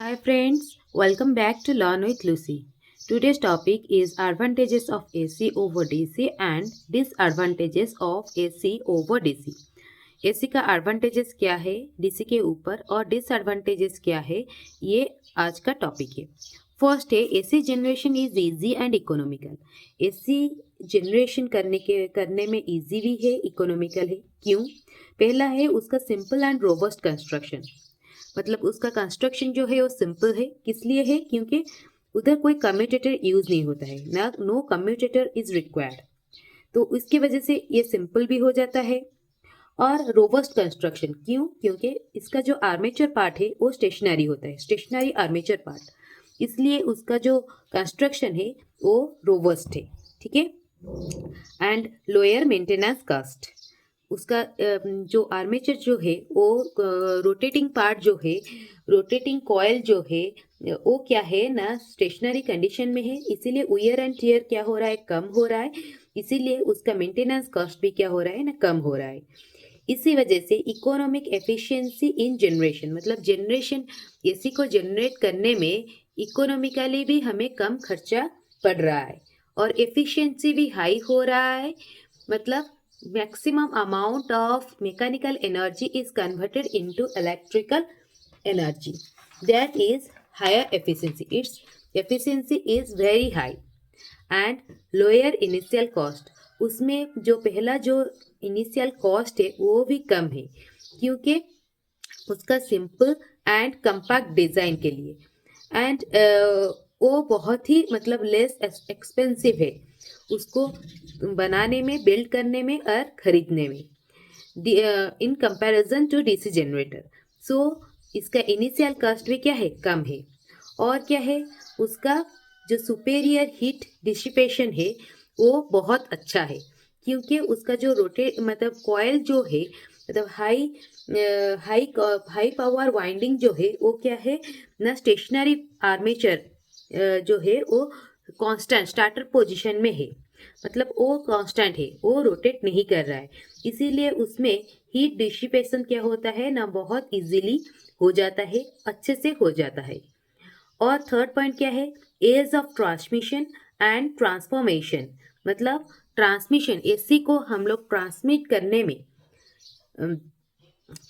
Hi friends, welcome back to Learn with Lucy. Today's topic is advantages of AC over DC and disadvantages of AC over DC. AC का advantages क्या है DC के ऊपर और disadvantages क्या है, ये आज का टॉपिक है। फर्स्ट है AC generation is easy and economical. AC generation करने में इजी भी है, इकोनॉमिकल है। क्यों? पहला है उसका सिंपल एंड रोबस्ट कंस्ट्रक्शन। मतलब उसका कंस्ट्रक्शन जो है वो सिंपल है। किस लिए है? क्योंकि उधर कोई कम्यूटेटर यूज नहीं होता है ना, नो कम्यूटेटर इज रिक्वायर्ड। तो इसकी वजह से ये सिंपल भी हो जाता है। और रोबस्ट कंस्ट्रक्शन क्यों? क्योंकि इसका जो आर्मेचर पार्ट है वो स्टेशनरी होता है, स्टेशनरी आर्मेचर पार्ट, इसलिए उसका जो कंस्ट्रक्शन है वो रोबस्ट है। ठीक है। And lower maintenance cost. उसका जो आर्मेचर जो है वो रोटेटिंग पार्ट जो है, रोटेटिंग कॉयल जो है वो क्या है ना, स्टेशनरी कंडीशन में है, इसीलिए वियर एंड टियर क्या हो रहा है, कम हो रहा है। इसीलिए उसका मेंटेनेंस कॉस्ट भी क्या हो रहा है ना, कम हो रहा है। इसी वजह से इकोनॉमिक एफिशिएंसी इन जनरेशन, मतलब जनरेशन एसी को जनरेट करने में इकोनॉमिकली भी हमें कम खर्चा पड़ रहा है और एफिशिएंसी भी हाई हो रहा है। मतलब maximum amount of mechanical energy is converted into electrical energy, that is higher efficiency. Its efficiency is very high and lower initial cost. उसमें जो पहला जो इनिशियल कॉस्ट है वो भी कम है, क्योंकि उसका सिंपल एंड कंपैक्ट डिजाइन के लिए। एंड वो बहुत ही मतलब लेस एक्सपेंसिव है उसको बनाने में, बिल्ड करने में और खरीदने में, in comparison to DC generator. So इसका इनिशियल कॉस्ट भी क्या है, कम है। और क्या है, उसका जो सुपेरियर हीट डिसिपेशन है वो बहुत अच्छा है, क्योंकि उसका जो रोटेट मतलब कॉयल जो है, मतलब हाई पावर वाइंडिंग जो है वो क्या है ना, स्टेशनरी आर्मेचर जो है वो कांस्टेंट स्टार्टर पोजीशन में है, मतलब वो कांस्टेंट है, वो रोटेट नहीं कर रहा है। इसीलिए उसमें हीट डिसिपेशन क्या होता है ना, बहुत इजीली हो जाता है, अच्छे से हो जाता है। और थर्ड पॉइंट क्या है, ease of transmission and transformation. मतलब ट्रांसमिशन, एसी को हम लोग ट्रांसमिट करने में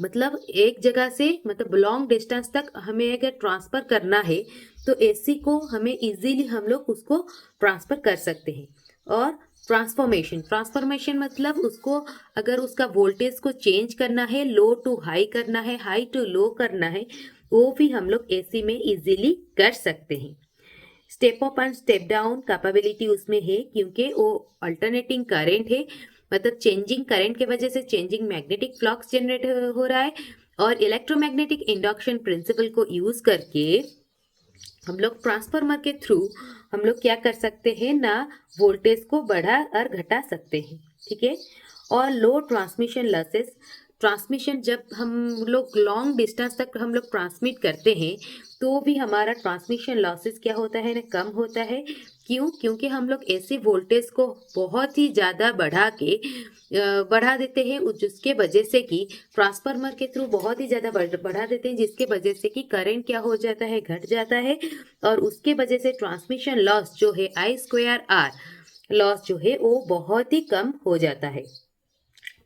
मतलब एक जगह से मतलब लॉन्ग डिस्टेंस तक हमें अगर ट्रांसफर करना है तो एसी को हमें इजीली हम लोग उसको ट्रांसफर कर सकते हैं। और ट्रांसफॉर्मेशन, ट्रांसफॉर्मेशन मतलब उसको अगर उसका वोल्टेज को चेंज करना है, लो टू हाई करना है, हाई टू लो करना है, वो भी हम लोग एसी में इजीली कर सकते हैं। Step up and step down capability उसमें है, क्योंकि वो अल्टरनेटिंग करंट है, मतलब चेंजिंग करंट के वजह से चेंजिंग मैग्नेटिक फ्लक्स जनरेट हो रहा है। और इलेक्ट्रोमैग्नेटिक इंडक्शन प्रिंसिपल को यूज करके हम लोग ट्रांसफार्मर के थ्रू हम लोग क्या कर सकते हैं ना, वोल्टेज को बढ़ा और घटा सकते हैं। ठीक है। और लो ट्रांसमिशन लॉसेस, ट्रांसमिशन जब हम लोग लॉन्ग डिस्टेंस तक हम लोग ट्रांसमिट करते हैं तो भी हमारा ट्रांसमिशन लॉसेस क्या होता है ना, कम होता है। क्यों? क्योंकि हम लोग ऐसे वोल्टेज को बहुत ही ज़्यादा बढ़ा देते हैं, जिसके वजह से कि ट्रांसफार्मर के थ्रू बहुत ही ज़्यादा बढ़ा देते हैं, जिसके वजह से कि करंट क्या हो जाता है, घट जाता है। और उसके वजह से ट्रांसमिशन लॉस जो है I²R लॉस जो है वो बहुत ही कम हो जाता है।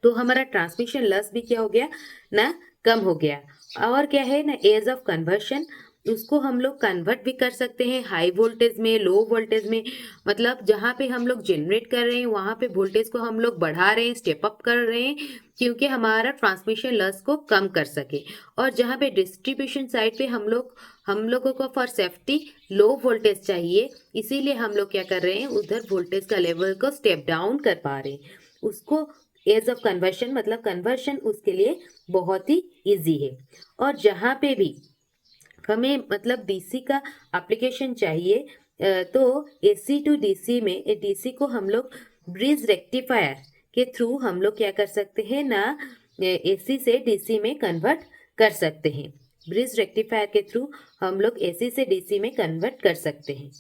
तो हमारा ट्रांसमिशन लॉस भी क्या हो गया ना, कम हो गया। और क्या है ना, एज ऑफ कन्वर्शन, उसको हम लोग कन्वर्ट भी कर सकते हैं हाई वोल्टेज में, लो वोल्टेज में। मतलब जहाँ पे हम लोग जनरेट कर रहे हैं वहाँ पे वोल्टेज को हम लोग बढ़ा रहे हैं, स्टेप अप कर रहे हैं, क्योंकि हमारा ट्रांसमिशन लॉस को कम कर सके। और जहाँ पे डिस्ट्रीब्यूशन साइड पे हम लोगों को फॉर सेफ्टी लो वोल्टेज चाहिए, इसीलिए हम लोग क्या कर रहे हैं, उधर वोल्टेज का लेवल को स्टेप डाउन कर पा रहे हैं। उसको एज ऑफ कन्वर्शन, मतलब कन्वर्शन उसके लिए बहुत ही इजी है। और जहाँ पे भी हमें मतलब डीसी का एप्लीकेशन चाहिए, तो एसी टू डीसी में डीसी को हम लोग ब्रिज रेक्टिफायर के थ्रू हम लोग क्या कर सकते हैं ना, एसी से डीसी में कन्वर्ट कर सकते हैं। ब्रिज रेक्टिफायर के थ्रू हम लोग एसी से डीसी में कन्वर्ट कर सकते हैं।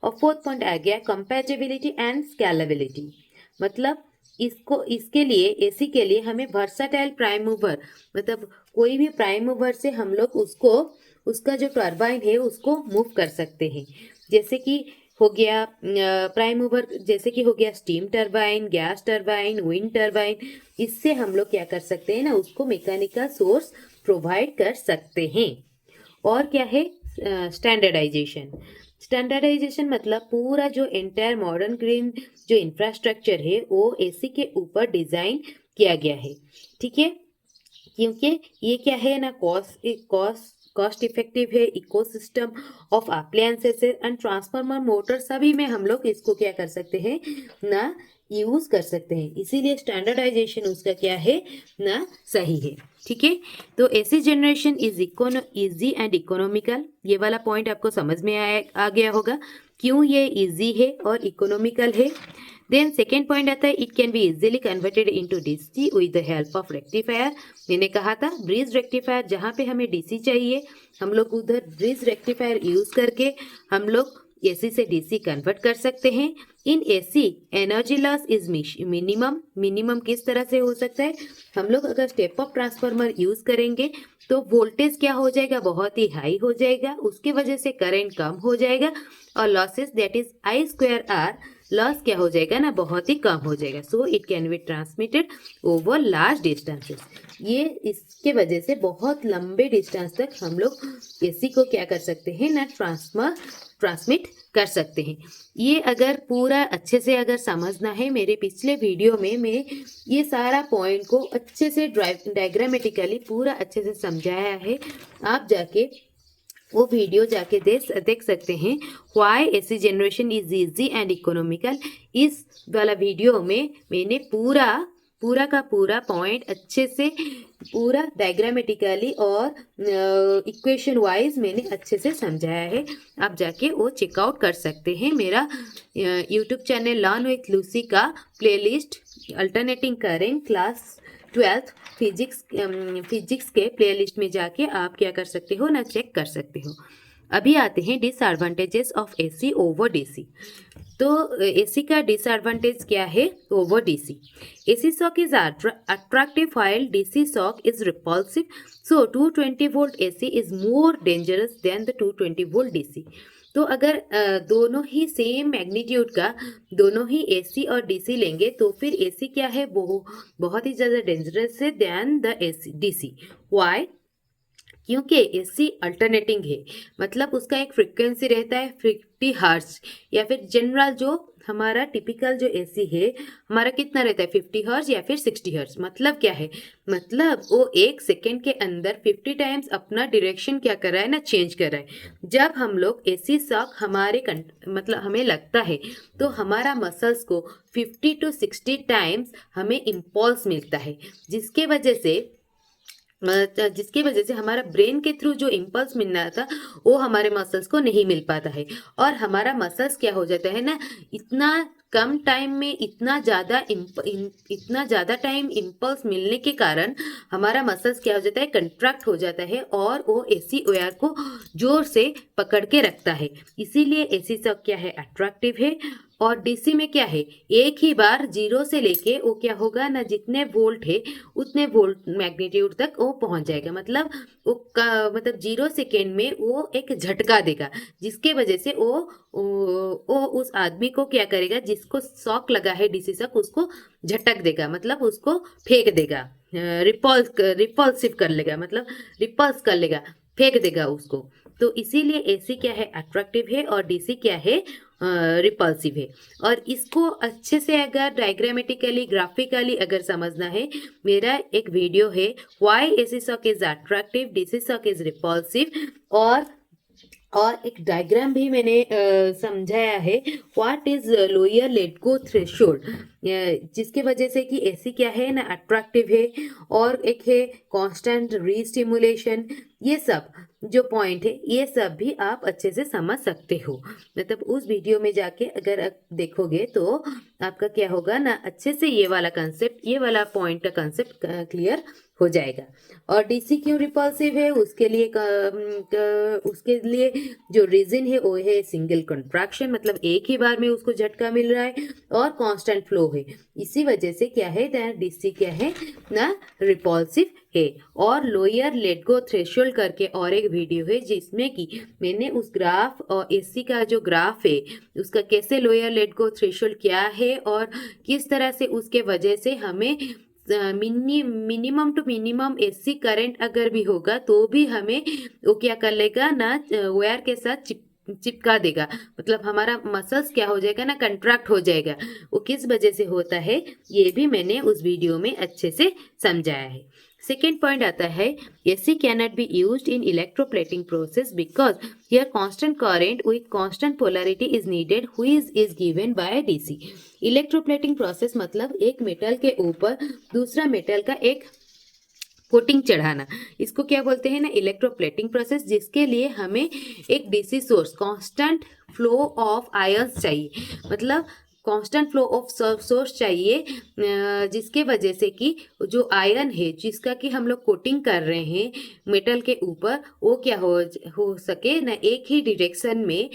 और फोर्थ पॉइंट आ गया कंपैटिबिलिटी एंड स्केलेबिलिटी। मतलब इसके लिए एसी के लिए हमें वर्साटाइल प्राइम मूवर, मतलब कोई भी प्राइम मूवर से हम लोग उसको उसका जो टर्बाइन है उसको मूव कर सकते हैं। जैसे कि हो गया प्राइम मूवर, जैसे कि हो गया steam turbine, gas turbine, wind turbine. इससे हम लोग क्या कर सकते हैं ना, उसको मैकेनिकल सोर्स प्रोवाइड कर सकते हैं। और क्या है स्टैंडर्डाइजेशन। स्टैंडर्डाइजेशन मतलब पूरा जो एंटायर मॉडर्न ग्रीन जो इंफ्रास्ट्रक्चर है वो एसी के ऊपर डिजाइन किया गया है। ठीक है, क्योंकि ये क्या है ना, कॉस्ट इफेक्टिव है, ecosystem of appliances and transformer motor सभी में हम लोग इसको क्या कर सकते हैं ना, यूज कर सकते हैं। इसीलिए स्टैंडर्डाइजेशन उसका क्या है ना, सही है। ठीक है, तो AC generation is easy and economical. ये वाला पॉइंट आपको समझ में आ गया होगा क्यों ये इजी है और इकोनॉमिकल है। देन सेकेंड पॉइंट आता है, it can be easily converted into DC with the help of rectifier. मैंने कहा था ब्रिज रेक्टिफायर, जहाँ पे हमें डीसी चाहिए हम लोग उधर ब्रिज रेक्टिफायर यूज करके हम लोग एसी से डीसी कन्वर्ट कर सकते हैं। In AC energy loss is minimum किस तरह से हो सकता है, हम लोग अगर स्टेप अप ट्रांसफार्मर यूज करेंगे तो वोल्टेज क्या हो जाएगा, बहुत ही हाई हो जाएगा, उसकी वजह से करंट कम हो जाएगा और losses that is I square R, loss क्या हो जाएगा ना, बहुत ही कम हो जाएगा। So it can be transmitted over large distances. ये इसके वजह से बहुत लंबे डिस्टेंस तक हम लोग एसी को क्या कर सकते हैं ना, ट्रांसमिट कर सकते हैं। ये अगर पूरा अच्छे से अगर समझना है, मेरे पिछले वीडियो में मैं ये सारा पॉइंट को अच्छे से डायग्रामेटिकली पूरा अच्छे से समझाया है। आप जाके वो वीडियो जाके देख सकते हैं। Why AC generation is easy and economical, इस वाला वीडियो में मैंने पूरा का पूरा पॉइंट अच्छे से पूरा डायग्रामेटिकली और इक्वेशन वाइज मैंने अच्छे से समझाया है। आप जाके वो चेकआउट कर सकते हैं। मेरा YouTube channel learn with Lucy का playlist alternating current class 12th physics के प्लेलिस्ट में जाके आप क्या कर सकते हो ना, चेक कर सकते हो। अभी आते हैं disadvantages of AC over DC. तो एसी का डिसएडवांटेज क्या है over DC. AC shock is attractive while DC shock is repulsive. So 220 volt AC is more dangerous than the 220 volt DC. तो अगर दोनों ही सेम मैग्नीट्यूड का दोनों ही एसी और डीसी लेंगे तो फिर एसी क्या है, वो बहुत ही ज़्यादा डेंजरस है than the AC DC. Why, क्योंकि एसी अल्टरनेटिंग है, मतलब उसका एक फ्रिक्वेंसी रहता है 50 हर्ट्ज, या फिर जनरल जो हमारा टिपिकल जो एसी है हमारा कितना रहता है 50 हर्ट्ज या फिर 60 हर्ट्ज। मतलब क्या है, मतलब वो एक सेकेंड के अंदर 50 टाइम्स अपना डायरेक्शन क्या कर रहा है ना, चेंज कर रहा है। जब हम लोग एसी शॉक हमारे मतलब हमें लगता है तो हमारा मसल्स को 50 to 60 टाइम्स हमें इम्पल्स मिलता है, जिसके वजह से हमारा ब्रेन के थ्रू जो इम्पल्स मिलना था वो हमारे मसल्स को नहीं मिल पाता है। और हमारा मसल्स क्या हो जाता है ना, इतना कम टाइम में इतना ज़्यादा टाइम इम्पल्स मिलने के कारण हमारा मसल्स क्या हो जाता है, कंट्रैक्ट हो जाता है और वो एसी वायर को जोर से पकड़ के रखता है। इसीलिए एसी शॉक क्या है, अट्रैक्टिव है। और डीसी में क्या है, एक ही बार जीरो से लेके वो क्या होगा ना, जितने वोल्ट है उतने वोल्ट मैग्नीट्यूड तक वो पहुंच जाएगा। मतलब मतलब 0 सेकेंड में वो एक झटका देगा, जिसके वजह से वो उस आदमी को क्या करेगा, जिसको शॉक लगा है डीसी शॉक, उसको झटक देगा, मतलब उसको फेंक देगा, रिपल्सिव कर लेगा, मतलब रिपल्स कर लेगा, फेंक देगा उसको। तो इसीलिए एसी क्या है, अट्रैक्टिव है और डीसी क्या है, रिपल्सिव है। और इसको अच्छे से अगर डायग्रामेटिकली ग्राफिकली अगर समझना है, मेरा एक वीडियो है why AC shock is attractive, DC shock is repulsive, और एक डायग्राम भी मैंने समझाया है what is lower let go threshold, जिसके वजह से कि एसी क्या है ना, अट्रैक्टिव है, और एक है कांस्टेंट रीस्टिमुलेशन। ये सब जो पॉइंट है ये सब भी आप अच्छे से समझ सकते हो। मतलब उस वीडियो में जाके अगर आप देखोगे तो आपका क्या होगा ना, अच्छे से ये वाला कंसेप्ट, ये वाला पॉइंट का कंसेप्ट क्लियर हो जाएगा। और डीसी क्यों रिपल्सिव है, उसके लिए जो रीजन है वो है सिंगल कंट्रैक्शन, मतलब एक ही बार में उसको झटका मिल रहा है, और कांस्टेंट फ्लो है। इसी वजह से क्या है, डीसी क्या है ना, रिपल्सिव है। और लोअर लेट गो थ्रेशोल्ड करके और एक वीडियो है जिसमें कि मैंने उस ग्राफ और एसी का जो ग्राफ है उसका कैसे लोअर लेट गो थ्रेशोल्ड क्या है और किस तरह से उसके वजह से हमें minimum to minimum AC current अगर भी होगा तो भी हमें वो क्या कर लेगा ना, वायर के साथ चिपका देगा, मतलब हमारा मसल्स क्या हो जाएगा ना, कंट्रैक्ट हो जाएगा। वो किस वजह से होता है ये भी मैंने उस वीडियो में अच्छे से समझाया है। सेकेंड पॉइंट आता है AC cannot be used in electroplating process because here constant current with constant polarity is needed which is given by DC। Electroplating process मतलब एक मेटल के ऊपर दूसरा मेटल का एक कोटिंग चढ़ाना, इसको क्या बोलते हैं ना, इलेक्ट्रोप्लेटिंग प्रोसेस, जिसके लिए हमें एक DC source constant flow of ions चाहिए, मतलब कांस्टेंट फ्लो ऑफ सोर्स चाहिए, जिसके वजह से कि जो आयन है जिसका कि हम लोग कोटिंग कर रहे हैं मेटल के ऊपर वो क्या हो सके ना, एक ही डायरेक्शन में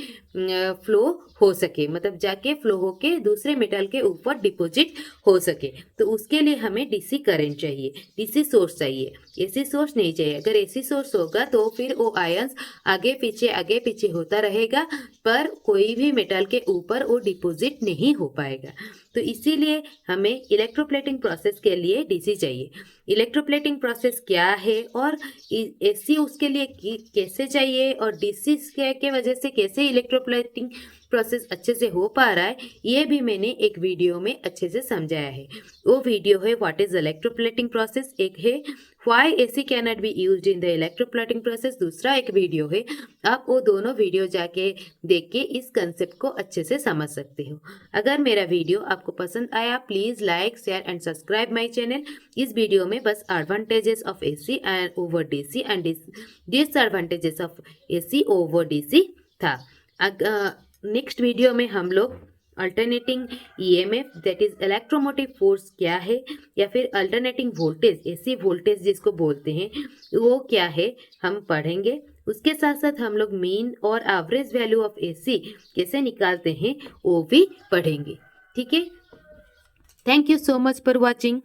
फ्लो हो सके, मतलब जाके फ्लो होके दूसरे मेटल के ऊपर डिपॉजिट हो सके। तो उसके लिए हमें डीसी करंट चाहिए, डीसी सोर्स चाहिए, एसी सोर्स नहीं चाहिए। अगर एसी सोर्स होगा तो फिर वो आयंस आगे पीछे होता रहेगा पर कोई भी मेटल के ऊपर वो डिपॉजिट नहीं हो पाएगा। तो इसीलिए हमें इलेक्ट्रोप्लेटिंग प्रोसेस के लिए डीसी चाहिए। इलेक्ट्रोप्लेटिंग प्रोसेस क्या है और एसी उसके लिए कैसे चाहिए और डीसी के वजह से कैसे इलेक्ट्रोप्लेटिंग प्रोसेस अच्छे से हो पा रहा है, ये भी मैंने एक वीडियो में अच्छे से समझाया है। वो वीडियो है व्हाट इज इलेक्ट्रोप्लेटिंग प्रोसेस, एक है why AC cannot be used in the electroplating process, दूसरा एक वीडियो है। आप वो दोनों वीडियो जाके देख के इस कंसेप्ट को अच्छे से समझ सकते हो। अगर मेरा वीडियो आपको पसंद आया please like share and subscribe my channel. इस वीडियो में बस advantages of AC and over DC and disadvantages of AC over DC था। नेक्स्ट वीडियो में हम लोग alternating EMF that is electromotive force क्या है, या फिर अल्टरनेटिंग वोल्टेज एसी वोल्टेज जिसको बोलते हैं वो क्या है हम पढ़ेंगे। उसके साथ साथ हम लोग मीन और एवरेज वैल्यू ऑफ एसी कैसे निकालते हैं वो भी पढ़ेंगे। ठीक है, thank you so much for watching.